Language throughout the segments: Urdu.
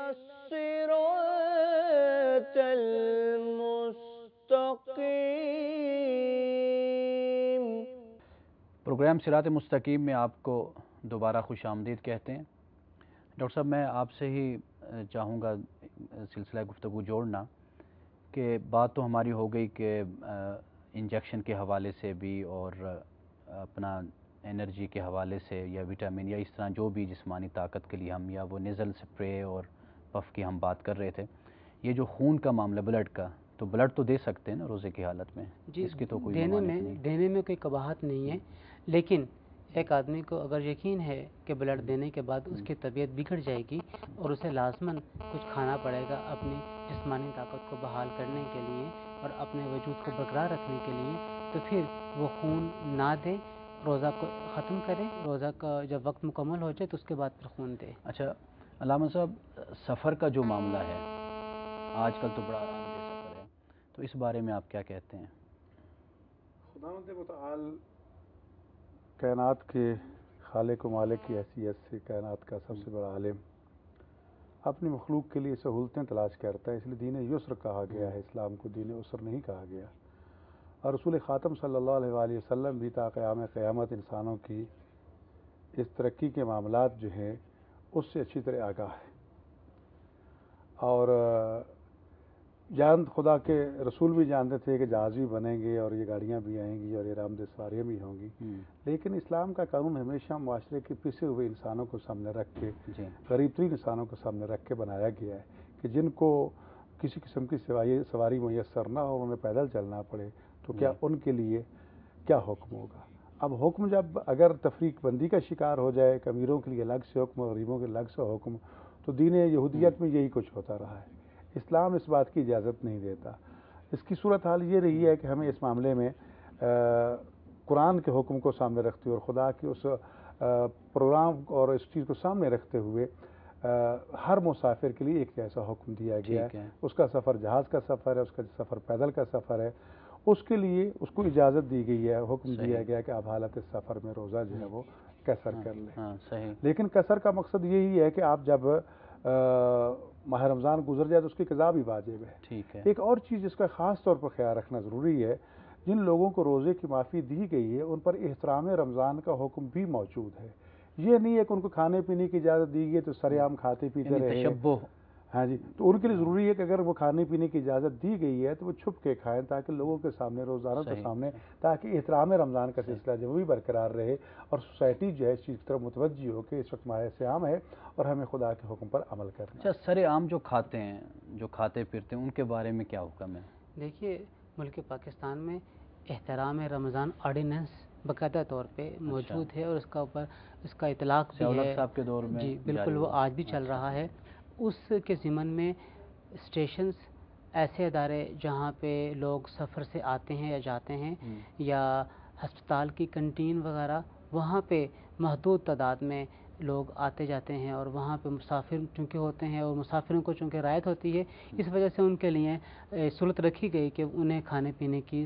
الصراط المستقیم۔ پروگرام صراط مستقیم میں آپ کو دوبارہ خوش آمدید کہتے ہیں۔ ڈاکٹر صاحب، میں آپ سے ہی چاہوں گا سلسلہ گفتگو جوڑنا کہ بات تو ہماری ہو گئی کہ انجیکشن کے حوالے سے بھی اور اپنا انرجی کے حوالے سے یا وٹامن یا اس طرح جو بھی جسمانی طاقت کے لیے ہم یا وہ نیزل سپرے اور پف کی ہم بات کر رہے تھے، یہ جو خون کا معاملہ بلڈ کا، تو بلڈ تو دے سکتے ہیں نا روزے کی حالت میں؟ جی، اس کی تو کوئی دینے ممانعت نہیں؟ دینے میں کوئی قباحت نہیں ہے، لیکن ایک آدمی کو اگر یقین ہے کہ بلڈ دینے کے بعد اس کی طبیعت بگڑ جائے گی اور اسے لازماً کچھ کھانا پڑے گا اپنی جسمانی طاقت کو بحال کرنے کے لیے اور اپنے وجود کو برقرار رکھنے کے لیے، تو پھر وہ خون نہ دے، روزہ کو ختم کرے، روزہ کا جب وقت مکمل ہو جائے تو اس کے بعد پھر خون دے۔ اچھا علامہ صاحب، سفر کا جو معاملہ ہے آج کل تو بڑا آرام دہ سفر ہے، تو اس بارے میں آپ کیا کہتے ہیں؟ خداوند متعال کائنات کے خالق و مالک کی حیثیت سے کائنات کا سب سے بڑا عالم اپنی مخلوق کے لیے سہولتیں تلاش کرتا ہے، اس لیے دین یسر کہا گیا ہے، اسلام کو دین عسر نہیں کہا گیا۔ اور رسول خاتم صلی اللہ علیہ وآلہ وسلم بھی تا قیام قیامت انسانوں کی اس ترقی کے معاملات جو ہیں اس سے اچھی طرح آگاہ ہے، اور خدا کے رسول بھی جانتے تھے کہ جہاز بھی بنیں گے اور یہ گاڑیاں بھی آئیں گی اور یہ آرام دہ سواریاں بھی ہوں گی، لیکن اسلام کا قانون ہمیشہ معاشرے کے پسے ہوئے انسانوں کو سامنے رکھ کے، غریب ترین انسانوں کو سامنے رکھ کے بنایا گیا ہے کہ جن کو کسی قسم کی سواری میسر نہ ہو، انہیں پیدل چلنا پڑے، تو کیا ان کے لیے کیا حکم ہوگا؟ اب حکم جب اگر تفریق بندی کا شکار ہو جائے کہ امیروں کے لیے الگ سے حکم اور غریبوں کے الگ سے حکم، تو دین یہودیت میں یہی کچھ ہوتا رہا ہے۔ اسلام اس بات کی اجازت نہیں دیتا۔ اس کی صورتحال یہ رہی ہے کہ ہمیں اس معاملے میں قرآن کے حکم کو سامنے رکھتے ہوئے اور خدا کے اس پروگرام اور اس چیز کو سامنے رکھتے ہوئے ہر مسافر کے لیے ایک جیسا حکم دیا گیا ہے۔ اس کا سفر جہاز کا سفر ہے، اس کا سفر پیدل کا سفر ہے، اس کے لیے اس کو اجازت دی گئی ہے، حکم دیا گیا کہ آپ حالت سفر میں روزہ جو ہے وہ قصر کر لیں۔ لیکن قصر کا مقصد یہی ہے کہ آپ جب ماہ رمضان گزر جائے تو اس کی قضا بھی واجب ہے۔ ایک اور چیز جس کا خاص طور پر خیال رکھنا ضروری ہے، جن لوگوں کو روزے کی معافی دی گئی ہے ان پر احترام رمضان کا حکم بھی موجود ہے۔ یہ نہیں ہے کہ ان کو کھانے پینے کی اجازت دی گئی تو سرے عام کھاتے پیتے رہے، ہاں جی، تو ان کے لیے ضروری ہے کہ اگر وہ کھانے پینے کی اجازت دی گئی ہے تو وہ چھپ کے کھائیں تاکہ لوگوں کے سامنے، روزانہ کے سامنے، تاکہ احترام رمضان کا سلسلہ جو بھی برقرار رہے اور سوسائٹی جو ہے اس چیز کی طرف متوجہ ہو کہ اس وقت ماہ صیام ہے اور ہمیں خدا کے حکم پر عمل کرنا ہے۔ اچھا، سرے عام جو کھاتے ہیں، جو کھاتے پھرتے ہیں، ان کے بارے میں کیا حکم ہے؟ دیکھیے، ملک پاکستان میں احترام رمضان آرڈیننس باقاعدہ طور پہ موجود ہے اور اس کا اطلاق بھی ہے، صاحب کے دور میں، جی بالکل، وہ آج بھی چل رہا ہے۔ اس کے ضمن میں اسٹیشنز، ایسے ادارے جہاں پہ لوگ سفر سے آتے ہیں یا جاتے ہیں، یا ہسپتال کی کنٹین وغیرہ، وہاں پہ محدود تعداد میں لوگ آتے جاتے ہیں اور وہاں پہ مسافر چونکہ ہوتے ہیں اور مسافروں کو چونکہ رعایت ہوتی ہے، اس وجہ سے ان کے لیے سہولت رکھی گئی کہ انہیں کھانے پینے کی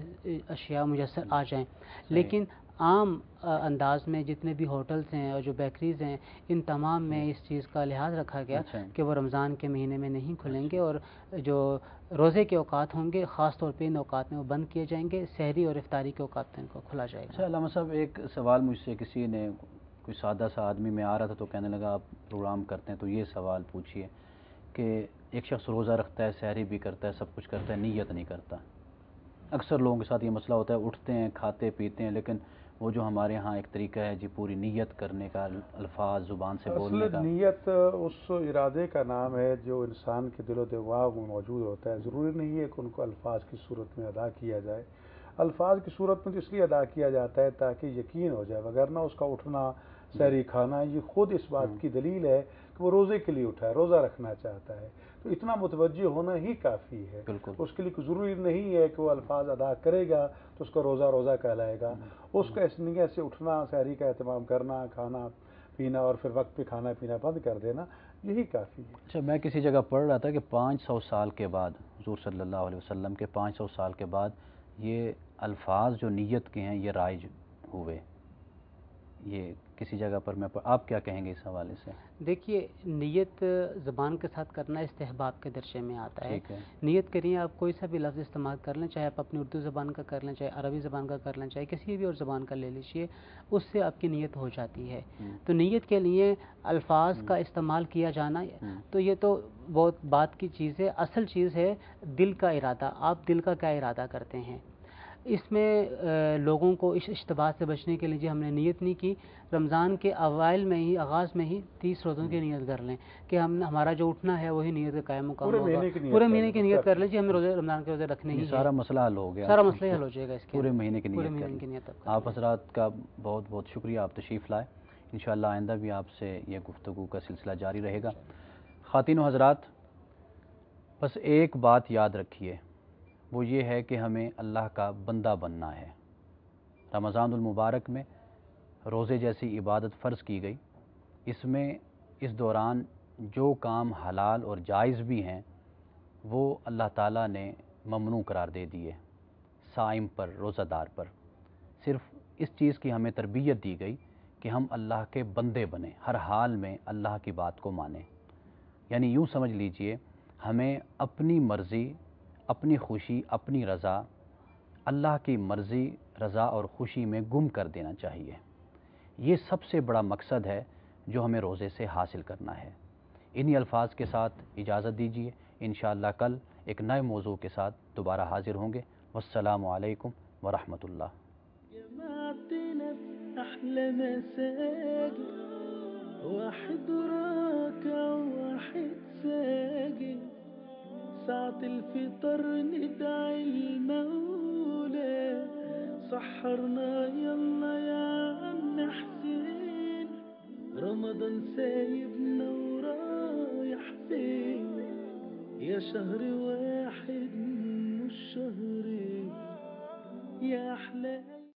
اشیاء میسر آ جائیں۔ لیکن عام انداز میں جتنے بھی ہوٹلز ہیں اور جو بیکریز ہیں، ان تمام میں اس چیز کا لحاظ رکھا گیا کہ وہ رمضان کے مہینے میں نہیں کھلیں گے اور جو روزے کے اوقات ہوں گے خاص طور پہ ان اوقات میں وہ بند کیے جائیں گے، سحری اور افطاری کے اوقات میں ان کو کھلا جائے گا۔ اچھا علامہ صاحب، ایک سوال مجھ سے کسی نے، کوئی سادہ سا آدمی میں آ رہا تھا تو کہنے لگا آپ پروگرام کرتے ہیں تو یہ سوال پوچھیے کہ ایک شخص روزہ رکھتا ہے، سحری بھی کرتا ہے، سب کچھ کرتا ہے، نیت نہیں کرتا۔ اکثر لوگوں کے ساتھ یہ مسئلہ ہوتا ہے، اٹھتے ہیں، کھاتے پیتے ہیں، لیکن وہ جو ہمارے ہاں ایک طریقہ ہے جی پوری نیت کرنے کا، الفاظ زبان سے بولنے کا۔ نیت اس ارادے کا نام ہے جو انسان کے دل و دماغ میں موجود ہوتا ہے، ضروری نہیں ہے کہ ان کو الفاظ کی صورت میں ادا کیا جائے۔ الفاظ کی صورت میں تو اس لیے ادا کیا جاتا ہے تاکہ یقین ہو جائے، وگرنہ اس کا اٹھنا، سحری کھانا، یہ خود اس بات کی دلیل ہے کہ وہ روزے کے لیے اٹھا ہے، روزہ رکھنا چاہتا ہے، تو اتنا متوجہ ہونا ہی کافی ہے۔ اس کے لیے ضروری نہیں ہے کہ وہ الفاظ ادا کرے گا تو اس کا روزہ کہلائے گا۔ اس کا اس نیت سے اٹھنا، سحری کا اہتمام کرنا، کھانا پینا اور پھر وقت پہ کھانا پینا بند کر دینا، یہی کافی ہے۔ اچھا، میں کسی جگہ پڑھ رہا تھا کہ 500 سال کے بعد، حضور صلی اللہ علیہ وسلم کے 500 سال کے بعد یہ الفاظ جو نیت کے ہیں یہ رائج ہوئے۔ یہ کسی جگہ پر میں آپ کیا کہیں گے اس حوالے سے؟ دیکھیے، نیت زبان کے ساتھ کرنا استحباب کے درجے میں آتا ہے۔ ٹھیک ہے، نیت کریے، آپ کوئی سا بھی لفظ استعمال کر لیں، چاہے آپ اپنی اردو زبان کا کر لیں، چاہے عربی زبان کا کر لیں، چاہے کسی بھی اور زبان کا لے لیجیے، اس سے آپ کی نیت ہو جاتی ہے۔ تو نیت کے لیے الفاظ کا استعمال کیا جانا تو یہ تو بہت بات کی چیز ہے، اصل چیز ہے دل کا ارادہ۔ آپ دل کا کیا ارادہ کرتے ہیں؟ اس میں لوگوں کو اس اشتباہ سے بچنے کے لیے ہم نے نیت نہیں کی، رمضان کے اوائل میں ہی، آغاز میں ہی 30 روزوں کی نیت کر لیں کہ ہمارا جو اٹھنا ہے وہی نیت کا قائم مقام ہوگا۔ پورے مہینے کی نیت کر لیجیے، ہمیں روزے رمضان کے روزے رکھنے ہی سارا مسئلہ حل ہو گیا، سارا مسئلہ حل ہو جائے گا اس کے پورے مہینے کی پورے نیت مہینے کی نیت آپ حضرات کا بہت بہت شکریہ، آپ تشریف لائے۔ انشاءاللہ آئندہ بھی آپ سے یہ گفتگو کا سلسلہ جاری رہے گا۔ خواتین و حضرات، بس ایک بات یاد رکھیے، وہ یہ ہے کہ ہمیں اللہ کا بندہ بننا ہے۔ رمضان المبارک میں روزے جیسی عبادت فرض کی گئی، اس میں اس دوران جو کام حلال اور جائز بھی ہیں وہ اللہ تعالیٰ نے ممنوع قرار دے دیے صائم پر، روزہ دار پر۔ صرف اس چیز کی ہمیں تربیت دی گئی کہ ہم اللہ کے بندے بنیں، ہر حال میں اللہ کی بات کو مانیں۔ یعنی یوں سمجھ لیجئے، ہمیں اپنی مرضی، اپنی خوشی، اپنی رضا اللہ کی مرضی، رضا اور خوشی میں گم کر دینا چاہیے۔ یہ سب سے بڑا مقصد ہے جو ہمیں روزے سے حاصل کرنا ہے۔ انہی الفاظ کے ساتھ اجازت دیجیے، انشاءاللہ کل ایک نئے موضوع کے ساتھ دوبارہ حاضر ہوں گے۔ والسلام علیکم ورحمۃ اللہ۔ أحلى مساجد، واحد راكع واحد ساجد، ساعة الفطر ندعي المولى، سحرنا يلا يا عم حسين، رمضان سايبنا ورايح فين، يا شهر واحد مش شهرين، يا أحلى